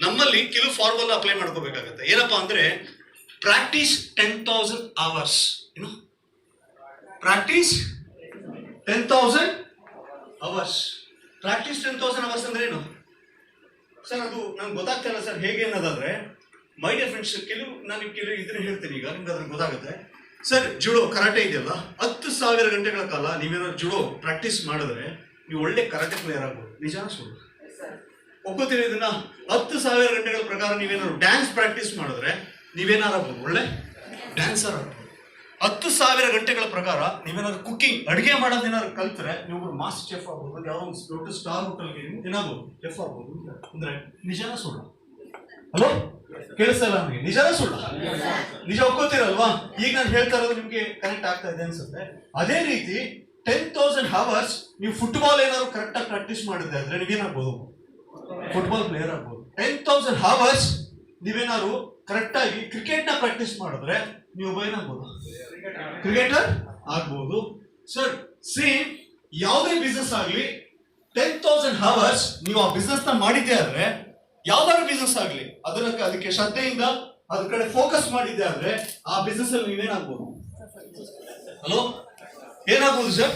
ನಮ್ಮಲ್ಲಿ ಕೆಲವು formula apply ಮಾಡ್ಕೋಬೇಕಾಗತ್ತೆ. ಏನಪ್ಪಾ ಅಂದ್ರೆ ಪ್ರಾಕ್ಟೀಸ್ 10,000 hours. ಏನು ಪ್ರಾಕ್ಟೀಸ್ 10,000 hours. ಪ್ರಾಕ್ಟೀಸ್ 10,000 hours ಅಂದ್ರೆ ಏನು ಸರ್? ಅದು ನಂಗೆ ಗೊತ್ತಾಗ್ತಾ ಇಲ್ಲ ಸರ್ ಹೇಗೆ ಅನ್ನೋದಾದ್ರೆ, ಮೈ ಡಿಯರ್ ಫ್ರೆಂಡ್ಸ್, ನಾನು ಕೆಲವು ಇದನ್ನ ಹೇಳ್ತೀನಿ, ಈಗ ನಿಮ್ಗೆ ಅದ್ರ ಗೊತ್ತಾಗುತ್ತೆ. ಸರ್, ಜುಡೋ ಕರಾಟೆ ಇದೆಯಲ್ಲ, 10,000 ಗಂಟೆಗಳ ಕಾಲ ನೀವೇನಾದ್ರು ಜುಡೋ ಪ್ರಾಕ್ಟೀಸ್ ಮಾಡಿದ್ರೆ ನೀವು ಒಳ್ಳೆ ಕರಾಟೆ ಪ್ಲೇಯರ್ ಆಗ್ಬೋದು. ನಿಜಾನ ಸುಳ್ಳು? ಒಪ್ಕೋತೀರಿ ಇದನ್ನ? 10,000 ಗಂಟೆಗಳ ಪ್ರಕಾರ ನೀವೇನಾದ್ರು ಡ್ಯಾನ್ಸ್ ಪ್ರಾಕ್ಟೀಸ್ ಮಾಡಿದ್ರೆ ನೀವೇನಾರಾಗ್ಬೋದು, ಒಳ್ಳೆ ಡ್ಯಾನ್ಸರ್ ಆಗ್ಬೋದು. 10,000 ಗಂಟೆಗಳ ಪ್ರಕಾರ ನೀವೇನಾದ್ರು ಕುಕಿಂಗ್, ಅಡುಗೆ ಮಾಡೋದೇನಾದ್ರು ಕಲ್ತ್ರೆ ನೀವು ಮಾಸ್ಟರ್ ಚೆಫ್ ಆಗ್ಬೋದು, ಯಾವ ಒಂದು ದೊಡ್ಡ ಸ್ಟಾರ್ ಹೋಟೆಲ್ಗೆ ಏನಾಗ್ಬೋದು, ಚೆಫ್ ಆಗ್ಬೋದು. ಅಂದ್ರೆ ನಿಜಾನ ಸುಳ್ಳು? ಹಲೋ, ಕೇಳಿಸಲ್ಲ ನಮಗೆ? ನಿಜಾನ ಸುಳ್ಳು? ನಿಜ ಒಪ್ಕೋತೀರಲ್ವಾ? ಈಗ ನಾನು ಹೇಳ್ತಾ ಇರೋದು ನಿಮ್ಗೆ ಕನೆಕ್ಟ್ ಆಗ್ತಾ ಇದೆ ಅನ್ಸುತ್ತೆ. ಅದೇ ರೀತಿ 10,000 hours ನೀವು ಫುಟ್ಬಾಲ್ ಏನಾದ್ರು ಕರೆಕ್ಟಾಗಿ ಪ್ರಾಕ್ಟೀಸ್ ಮಾಡಿದ್ರೆ ಅಂದ್ರೆ ನೀವೇನಾಗ್ಬೋದು, ಫುಟ್ಬಾಲ್ ಪ್ಲೇಯರ್ ಆಗ್ಬೋದು. 10,000 hours ನೀವೇನಾದ್ರು ಕರೆಕ್ಟಾಗಿ ಕ್ರಿಕೆಟ್ ನ ಪ್ರಾಕ್ಟೀಸ್ ಮಾಡಿದ್ರೆ ನೀವು ಏನಾಗ್ಬೋದು, ಕ್ರಿಕೆಟರ್ ಆಗ್ಬೋದು. ಸರ್, ಸೇಮ್ ಯಾವುದೇ ಬಿಸ್ನೆಸ್ ಆಗಲಿ 10,000 hours ನೀವು ಆ ಬಿಸ್ನೆಸ್ ನ ಮಾಡಿದ್ದೆ ಆದ್ರೆ, ಯಾವ್ದಾದ್ರು ಬಿಸ್ನೆಸ್ ಆಗ್ಲಿ ಅದಕ್ಕೆ ಶ್ರದ್ಧೆಯಿಂದ ಅದ್ರ ಕಡೆ ಫೋಕಸ್ ಮಾಡಿದ್ದೆ ಆದ್ರೆ ಆ ಬಿಸ್ನೆಸ್ ಅಲ್ಲಿ ನೀವೇನಾಗ್ಬೋದು, ಹಲೋ ಏನಾಗ್ಬೋದು ಸರ್?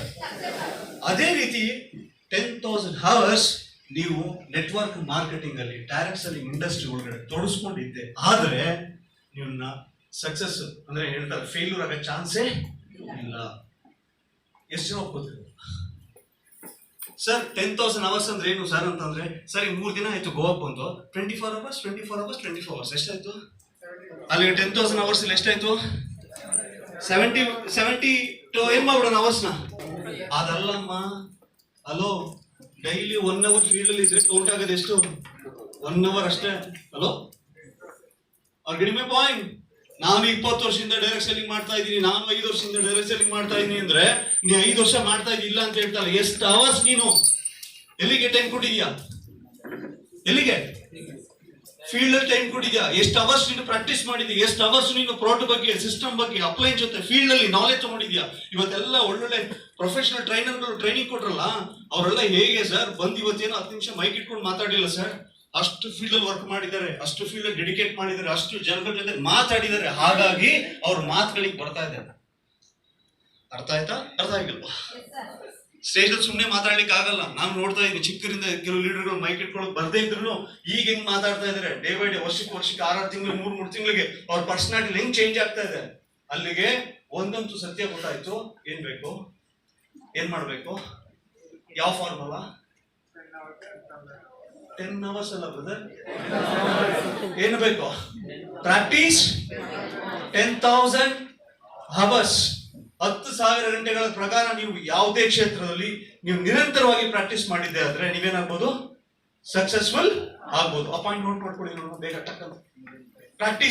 ಅದೇ ರೀತಿ 10,000 hours ನೀವು ನೆಟ್ವರ್ಕ್ ಮಾರ್ಕೆಟಿಂಗ್ ಅಲ್ಲಿ, ಡೈರೆಕ್ಟ್ ಸೆಲ್ಲಿಂಗ್ ಇಂಡಸ್ಟ್ರಿ ಒಳಗಡೆ ತೊಡಸ್ಕೊಂಡಿದ್ದೆ ಆದ್ರೆ ನಿಮ್ಮನ್ನ ಸಕ್ಸಸ್ ಅಂದ್ರೆ ಹೇಳ್ತಾರೆ ಫೇಲ್ಯೂರ್ ಆಗೋ ಚಾನ್ಸೇ ಇಲ್ಲ. ಎಷ್ಟು ಜನ ಒಪ್ಕೋತೀವಿ ಸರ್? 10,000 hours ಅಂದ್ರೆ ಏನು ಸರ್ ಅಂತಂದ್ರೆ, ಸರ್ 3 ದಿನ ಆಯ್ತು ಗೋವಾಕ್ ಬಂದು, 24 hours ಎಷ್ಟಾಯ್ತು? ಅಲ್ಲಿ 10,000 hours ಇಲ್ಲಿ ಎಷ್ಟಾಯ್ತು? 70 ಏನ್ ಮಾಡ್ಬಿಡೋಣ ಅವರ್ಸ್ನ? ಅದಲ್ಲಮ್ಮ, ಹಲೋ, ಡೈಲಿ 1 hour ಫೀಲ್ಡ್ ಅಲ್ಲಿ ಇದ್ರೆ ಕೌಂಟ್ ಆಗೋದು ಎಷ್ಟು? 1 hour ಅಷ್ಟೇ. ಹಲೋ, ಅವ್ರು ಗೆಟ್ ಮೈ ಪಾಯಿಂಟ್. ನಾನು 20 ವರ್ಷದಿಂದ ಡೈರೆಕ್ಟ್ ಸೆಲ್ಲಿಂಗ್ ಮಾಡ್ತಾ ಇದ್ದೀನಿ, ನಾನು 5 ವರ್ಷದಿಂದ ಡೈರೆಕ್ಟ್ ಸೆಲ್ಲಿಂಗ್ ಮಾಡ್ತಾ ಇದ್ದೀನಿ ಅಂದ್ರೆ ನೀ 5 ವರ್ಷ ಮಾಡ್ತಾ ಇದ್ದಿಲ್ಲ ಅಂತ ಹೇಳ್ತಾರೆ. ಎಷ್ಟು ಅವರ್ಸ್ ನೀನು ಎಲ್ಲಿಗೆ ಟೈಮ್ ಕೊಟ್ಟಿದ್ಯಾ? ಎಲ್ಲಿಗೆ ಫೀಲ್ಡ್ ಅಲ್ಲಿ ಟೈಮ್ ಕೊಟ್ಟಿದ್ಯಾ? ಎಷ್ಟು ಅವರ್ಸ್ ನೀನು ಪ್ರಾಕ್ಟೀಸ್ ಮಾಡಿದ್ಯಾ? ಎಷ್ಟು ಅವರ್ಸ್ ನೀನು ಪ್ರಾಡಕ್ಟ್ ಬಗ್ಗೆ, ಸಿಸ್ಟಮ್ ಬಗ್ಗೆ, ಅಪ್ಲೈನ್ ಜೊತೆ ಫೀಲ್ಡ್ ಅಲ್ಲಿ ನಾಲೆಜ್ ತಗೊಂಡಿದ್ಯಾ? ಇವತ್ತೆಲ್ಲ ಒಳ್ಳೊಳ್ಳೆ ಪ್ರೊಫೆಷನಲ್ ಟ್ರೈನರ್ಗಳು ಟ್ರೈನಿಂಗ್ ಕೊಟ್ರಲ್ಲ, ಅವರೆಲ್ಲ ಹೇಗೆ ಸರ್ ಬಂದು ಇವತ್ತೇನೋ 10 ನಿಮಿಷ ಮೈಕ್ ಇಟ್ಕೊಂಡು ಮಾತಾಡಿಲ್ಲ ಸರ್. ಅಷ್ಟು ಫೀಲ್ಡ್ ಅಲ್ಲಿ ವರ್ಕ್ ಮಾಡಿದ್ದಾರೆ, ಅಷ್ಟು ಫೀಲ್ಡ್ ಅಲ್ಲಿ ಡೆಡಿಕೇಟ್ ಮಾಡಿದ್ದಾರೆ, ಅಷ್ಟು ಜನಗಳ ಜೊತೆ ಮಾತಾಡಿದ್ದಾರೆ. ಹಾಗಾಗಿ ಅವ್ರ ಮಾತುಗಳಿಗೆ ಬರ್ತಾ ಇದ್ದಾರೆ. ಅರ್ಥ ಆಯ್ತಾ? ಅರ್ಥ ಆಗಿಲ್ವಾ? ಸ್ಟೇಜ್ ಅಲ್ಲಿ ಸುಮ್ಮನೆ ಮಾತಾಡ್ಲಿಕ್ಕೆ ಆಗಲ್ಲ. ನಾನು ನೋಡ್ತಾ ಇದ್ದೀನಿ ಚಿಕ್ಕರಿಂದ ಕೆಲವು ಲೀಡರ್ಗಳು ಮೈಕ್ ಇಟ್ಕೊಳ್ಳೋಕೆ ಬರ್ದೇ ಇದ್ರು ಈಗ ಹೆಂಗ್ ಮಾತಾಡ್ತಾ ಇದಾರೆ. ಡೇ ಬೈ ಡೇ, ವರ್ಷಕ್ಕೆ 6 ತಿಂಗಳು, 3 ತಿಂಗಳಿಗೆ ಅವ್ರ ಪರ್ಸನಾಲಿಟಿ ಹೆಂಗ್ ಚೇಂಜ್ ಆಗ್ತಾ ಇದೆ. ಅಲ್ಲಿಗೆ ಒಂದಂತೂ ಸತ್ಯ ಗೊತ್ತಾಯ್ತು, ಏನ್ ಬೇಕು, ಏನ್ ಮಾಡ್ಬೇಕು, ಯಾವ ಫಾರ್ಮುಲಾ? 10 hours ಅಲ್ಲ ಬ್ರದರ್, ಏನು ಬೇಕು? Practice 10,000 hours. 10,000 ಗಂಟೆಗಳ ಪ್ರಕಾರ ನೀವು ಯಾವುದೇ ಕ್ಷೇತ್ರದಲ್ಲಿ ನೀವು ನಿರಂತರವಾಗಿ ಪ್ರಾಕ್ಟೀಸ್ ಮಾಡಿದ್ದೆ ಆದ್ರೆ ನೀವೇನಾಗ್ಬೋದು, ಸಕ್ಸಸ್ಫುಲ್ ಆಗ್ಬೋದು. ಅಪಾಯಿಂಟ್ ನೋಟ್ ಮಾಡ್ಕೊಳ್ಳಿ, ಬೇಗ ಟಕ್ ಪ್ರಾಕ್ಟೀಸ್